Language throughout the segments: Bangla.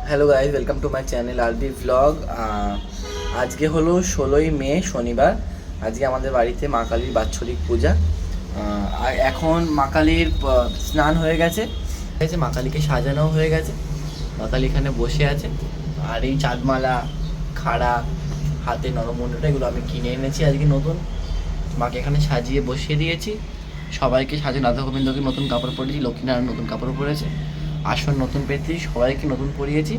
Hello guys, welcome to my channel আরবি ভ্লগ। আজকে হলো 16ই মে শনিবার। আজকে আমাদের বাড়িতে মা কালীর বাৎসরিক পূজা। আর এখন মা কালীর স্নান হয়ে গেছে, মা কালীকে সাজানো হয়ে গেছে। মা কালী এখানে বসে আছে। আর এই চাঁদমালা, খাড়া, হাতে নরমুন্ডটা এগুলো আমি কিনে এনেছি আজকে নতুন। মাকে এখানে সাজিয়ে বসিয়ে দিয়েছি। সবাইকে সাজিয়ে রাধা গোবিন্দকে নতুন কাপড় পরিয়েছি, লক্ষ্মীনারায়ণ নতুন কাপড় পরেছে, আসন নতুন পেয়েছি, সবাইকে নতুন পরিয়েছি।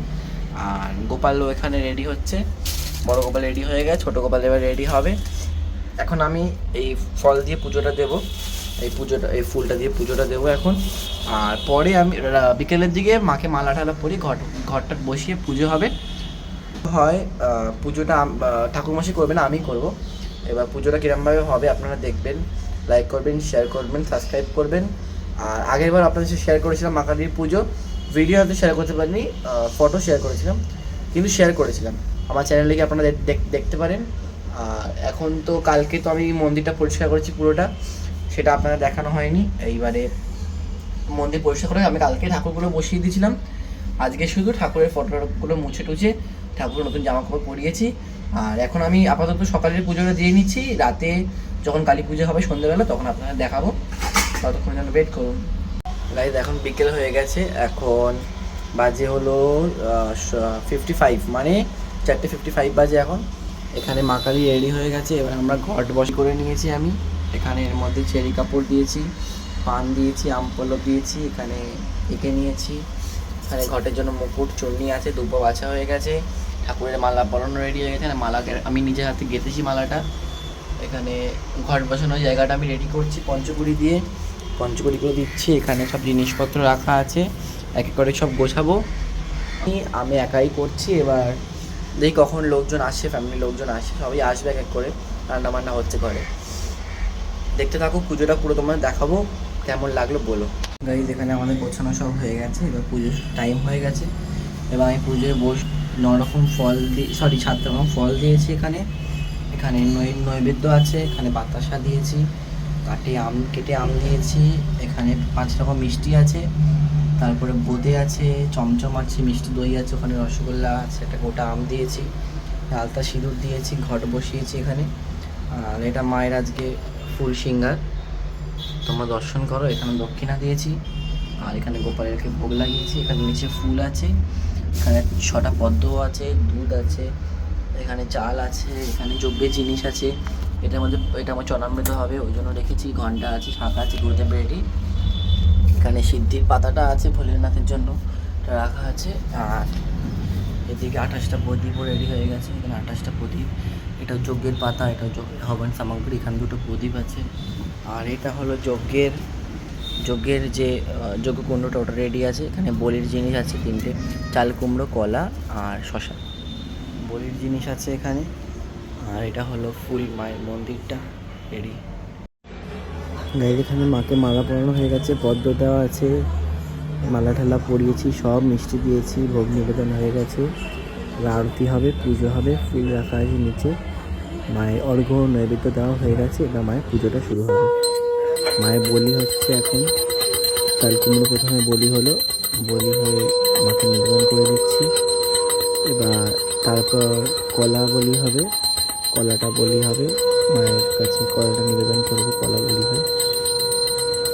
আর গোপালও এখানে রেডি হচ্ছে। বড় গোপাল রেডি হয়ে গেছে, ছোটো গোপাল এবার রেডি হবে। এখন আমি এই ফল দিয়ে পুজোটা দেবো, এই ফুলটা দিয়ে পুজোটা দেবো এখন। আর পরে আমি বিকেলের দিকে মাকে মালা টালা পরি, ঘরটা বসিয়ে পুজো হবে। হয় পুজোটা ঠাকুরমশাই করবে না, আমি করব। এবার পুজোটা কীরকমভাবে হবে আপনারা দেখবেন। লাইক করবেন, শেয়ার করবেন, সাবস্ক্রাইব করবেন। আর আগেরবার আপনাদের সাথে শেয়ার করেছিলাম মা কালীর পুজো, ভিডিও হয়তো শেয়ার করতে পারিনি, ফটো শেয়ার করেছিলাম, কিন্তু শেয়ার করেছিলাম। আমার চ্যানেলে গিয়ে আপনারা দেখতে পারেন। আর এখন তো কালকে তো আমি মন্দিরটা পরিষ্কার করেছি পুরোটা, সেটা আপনারা দেখানো হয়নি। এইবারে মন্দির পরিষ্কার করে আমি কালকে ঠাকুরগুলো বসিয়ে দিয়েছিলাম। আজকে শুধু ঠাকুরের ফটোগুলো মুছে টুছে ঠাকুরের নতুন জামা কাপড় পরিয়েছি। আর এখন আমি আপাতত সকালের পুজোটা দিয়ে নিচ্ছি, রাতে যখন কালী পুজো হবে সন্ধ্যেবেলা তখন আপনারা দেখাবো। ততক্ষণ যেন ওয়েট করুন। গাইজ এখন বিকেল হয়ে গেছে, এখন বাজে হলো 55, মানে 4:55 বাজে এখন। এখানে মা কালী রেডি হয়ে গেছে। এবার আমরা ঘট বসে করে নিয়েছি আমি। এখানে এর মধ্যে চেরি কাপড় দিয়েছি, পান দিয়েছি, আম পল্লব দিয়েছি, এখানে এঁকে নিয়েছি। এখানে ঘটের জন্য মুকুট, চুন্নি আছে, দুব্বো বাছা হয়ে গেছে, ঠাকুরের মালা পরানো রেডি হয়ে গেছে। মালাকে আমি নিজের হাতে গেঁথেছি মালাটা। এখানে ঘট বসানোর জায়গাটা আমি রেডি করছি পঞ্চকুড়ি দিয়ে, পঞ্চকুড়িগুলো দিচ্ছি। এখানে সব জিনিসপত্র রাখা আছে, এক এক করে সব গোছাবো। আমি একাই করছি। এবার দেখি কখন লোকজন আসে, ফ্যামিলির লোকজন আসে, সবাই আসবে এক এক করে। রান্নাবান্না হচ্ছে ঘরে, দেখতে থাকো পুজোটা পুরো তোমাদের দেখাবো, কেমন লাগলো বলো। গাইজ এখানে আমাদের গোছানো সব হয়ে গেছে, এবার পুজোর টাইম হয়ে গেছে। এবার আমি পুজোয় 9 রকম ফল দিয়ে, 7 রকম ফল দিয়েছি। এখানে নৈবেদ্য আছে, এখানে বাতাসা দিয়েছি, কেটে আম দিয়েছি, এখানে 5 রকম মিষ্টি আছে, তারপরে বোঁদে আছে, চমচম আছে, মিষ্টি দই আছে, ওখানে রসগোল্লা আছে, একটা গোটা আম দিয়েছি, আলতা সিঁদুর দিয়েছি, ঘট বসিয়েছি এখানে। আর এটা মায়ের আজকে ফুল সিঙ্গার, তোমরা দর্শন করো। এখানে দক্ষিণা দিয়েছি। আর এখানে গোপালেরকে ভোগ লাগিয়েছি। এখানে নিচে ফুল আছে, এখানে 6টা পদ্মও আছে, দুধ আছে, এখানে চাল আছে, এখানে যজ্ঞের জিনিস আছে। এটা আমার চরণামৃত হবে, ওই জন্য রেখেছি। ঘন্টা আছে, শাঁখ আছে, গুরুদেব রেডি। এখানে সিদ্ধির পাতাটা আছে ভোলেনাথের জন্য, এটা রাখা আছে। আর এদিকে 28টা প্রদীপও রেডি হয়ে গেছে। এখানে 28টা প্রদীপ, এটা যজ্ঞের পাতা, এটা হবন সামগ্রী। এখানে 2টো প্রদীপ আছে। আর এটা হলো যজ্ঞের যে যজ্ঞকুণ্ডটা, ওটা রেডি আছে। এখানে বলির জিনিস আছে 3টে, চাল কুমড়ো, কলা আর শশা, বলির জিনিস আছে এখানে। আর এটা হলো ফুল, মায়ের মন্দিরটা রেডি। এখানে মাকে মালা পরানো হয়ে গেছে, পদ্ম দেওয়া আছে, মালা ঠালা পরিয়েছি, সব মিষ্টি দিয়েছি, ভোগ নিবেদন হয়ে গেছে। আরতি হবে, পুজো হবে, ফুল রাখা আছে নিচে। মায়ের অর্ঘ্য নৈবেদ্য দেওয়া হয়ে গেছে। এবার মায়ের পুজোটা শুরু হবে। মায়ের বলি হচ্ছে এখন। চাল কুমড়ো প্রথমে বলি হলো, বলি হয়ে মাকে নিবেদন করে দিচ্ছি। এবার তারপর কলা বলি হবে, কলাটা বলি হবে, মায়ের কাছে কলাটা নিবেদন করবো, কলা বলি হয়।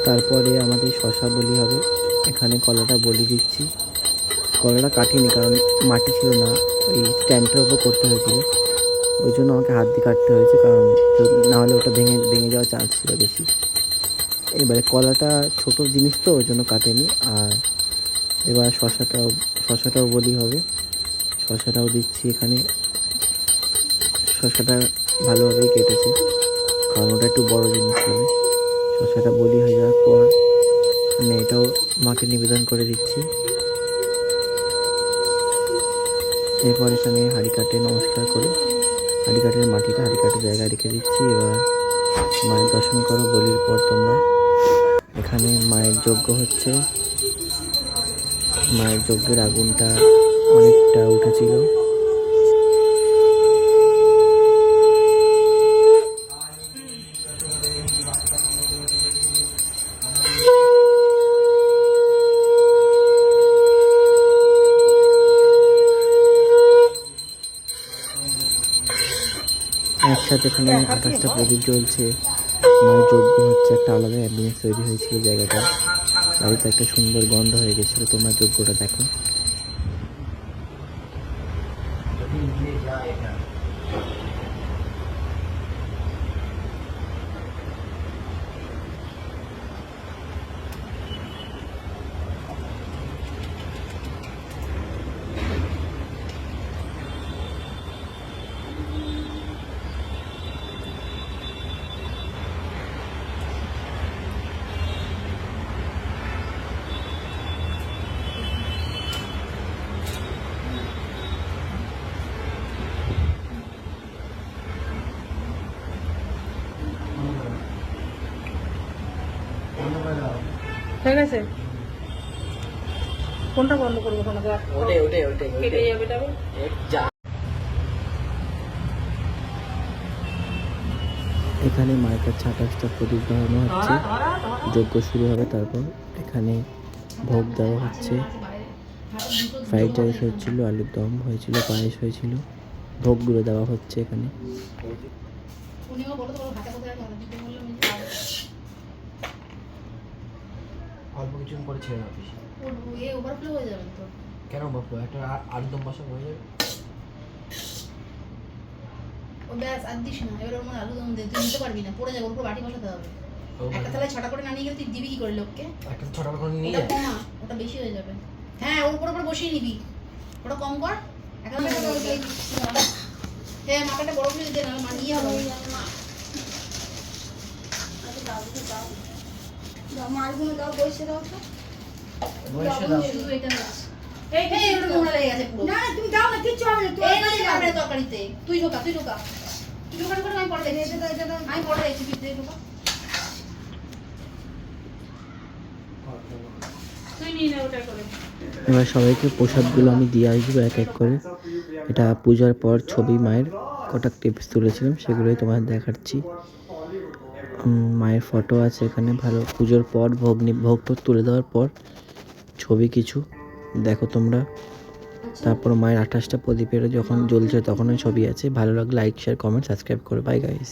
তারপরে আমাদের শশা বলি হবে, এখানে কলাটা বলি দিচ্ছি। কলাটা কাটিনি, কারণ মাটি ছিল না, ওই স্ট্যান্ডটার উপর করতে হয়েছিল, ওই জন্য আমাকে হাত দিয়ে কাটতে হয়েছে, কারণ নাহলে ওটা ভেঙে যাওয়ার চান্স ছিল বেশি। এবারে কলাটা ছোটো জিনিস তো, ওই জন্য কাটেনি। আর এবার শশাটাও বলি হবে, শশাটাও দিচ্ছি এখানে। শশাটা ভালোভাবেই কেটেছে, কারণ ওটা একটু বড়ো জিনিস হবে। শশাটা বলি হয়ে যাওয়ার পর মানে এটাও মাকে নিবেদন করে দিচ্ছি। এরপর এখানে হাঁড়ি কাটে নমস্কার করে, হাঁড়ি কাঠের মাটিটা হাঁড়ি কাঠের জায়গায় রেখে দিচ্ছি। এবার মায়ের দর্শন করো বলির পর তোমরা। এখানে মায়ের যজ্ঞ হচ্ছে, মায়ের যজ্ঞের আগুনটা অনেকটা উঠেছিল। একসাথে এখানে 28টা প্রদীপ জ্বলছে, মায়ের যজ্ঞ হচ্ছে, একটা আলাদা অ্যাম্বিয়েন্স তৈরি হয়েছিল জায়গাটা। বাড়িতে একটা সুন্দর গন্ধ হয়ে গেছিলো। তোমরা যজ্ঞটা দেখো। ঠিক আছে, কোনটা বন্ধ করবো? কেটে যাবে তবে। এখানে মায়ের কাছে 28টা প্রদীপ ধরানো হচ্ছে, যজ্ঞ শুরু হবে। তারপর এখানে ভোগ দেওয়া হচ্ছে। ফ্রাইড রাইস হয়েছিল, আলুর দম হয়েছিল, পায়েস হয়েছিল। ভোগগুলো দেওয়া হচ্ছে এখানে। অল্প কিছুক্ষণ পরে ছেড়ে দাও। ওভারফ্লো হয়ে যাবে তো। কেন বাপু, একটা আলুর দম বসা হয়ে যাবে। ও ব্যাস আর দিস না, এবার ওর মনে আলু দম দে, তুই নিতে পারবি না, পড়ে যাবে, ওর উপর বাটি বসাতে হবে। একটা থালায় ছটা করে না নিয়ে গেলে তুই দিবি কি করে লোককে? একটা ছটা করে নিয়ে ওটা যায়। কমা, ওটা বেশি হয়ে যাবে। হ্যাঁ, ওর উপর বসিয়ে নিবি, ওটা কম কর। এখন হ্যাঁ, মাথাটা বড় করে দে, না মানিয়ে হবে। মালগুলো দাও, বসে দাও তো। বসে দাও। শুধু এটা না, এই ওটা নোংরা লেগে গেছে পুরো। না তুমি দাও না, কিচ্ছু হবে না। তুই এই না যাবে তরকারিতে, তুই ঢোকা তুই ঢোকা করে আমি পরে দেখছি। এটা দাও। আমি পরে দেখছি, তুই ঢোকা, তুই নিয়ে নে ওটা করে। এবার সবাইকে প্রসাদগুলো আমি দিয়ে আসবো এক এক করে। এটা পূজার পর ছবি, মায়ের কটা টিপস তুলেছিলাম, সেগুলোই তোমার দেখাচ্ছি। মায়ের ফটো আছে এখানে। ভালো, পুজোর পর ভোগ তুলে দেওয়ার পর ছবি কিছু দেখো তোমরা। তারপর মায়ের 28টা প্রদীপের যখন জ্বলছে তখনও ছবি আছে। ভালো লাগলে লাইক, শেয়ার, কমেন্ট, সাবস্ক্রাইব করো। Bye guys.